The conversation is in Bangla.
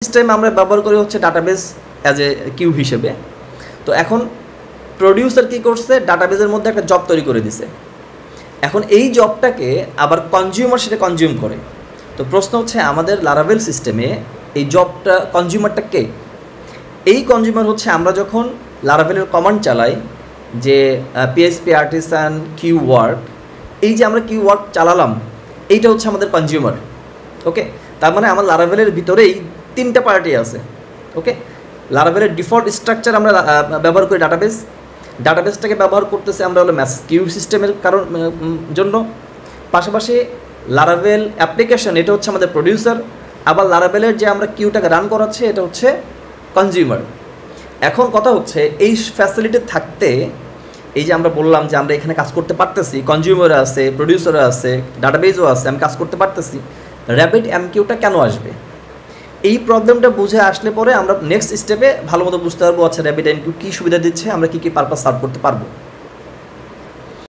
সিস্টেম আমরা ব্যবহার করি হচ্ছে ডাটাবেস অ্যাজ এ কিউ হিসেবে। তো এখন প্রডিউসার কী করছে, ডাটাবেসের মধ্যে একটা জব তৈরি করে দিছে। এখন এই জবটাকে আবার কনজিউমার সেটা কনজিউম করে। তো প্রশ্ন হচ্ছে আমাদের লারাভেল সিস্টেমে এই জবটা কনজিউমারটা কে? এই কনজিউমার হচ্ছে আমরা যখন লারাভেলের কমান্ড চালাই যে পিএইচপি আর্টিসান কিউ ওয়ার্ক, এই যে আমরা কিউ ওয়ার্ক চালালাম এইটা হচ্ছে আমাদের কনজিউমার। ওকে, তার মানে আমার লারাভেলের ভিতরেই তিনটা পার্টি আছে। ওকে, লারাভেলের ডিফল্ট স্ট্রাকচার আমরা ব্যবহার করি ডাটাবেসটাকে ব্যবহার করতেছি আমরা হলো ম্যাস কিউ সিস্টেমের জন্য। পাশাপাশি লারাভেল অ্যাপ্লিকেশন এটা হচ্ছে আমাদের প্রডিউসার, আবার লারাভেলের যে আমরা কিউটাকে রান করাচ্ছি এটা হচ্ছে কনজিউমার। এখন কথা হচ্ছে এই ফ্যাসিলিটি থাকতে এই যে আমরা বললাম যে আমরা এখানে কাজ করতে পারতেছি, কনজিউমার আছে, প্রডিউসারও আছে, ডাটাবেসও আছে, আমি কাজ করতে পারতেছি, র্যাপিড এমকিউটা কেন আসবে? এই প্রবলেমটা বুঝে আসলে পরে আমরা নেক্সট স্টেপে ভালো মতো বুঝতে পারবো আচ্ছা র্যাপিড এমকিউ কী সুবিধা দিচ্ছে, আমরা কী কী পারপাস সার্ভ করতে পারবো।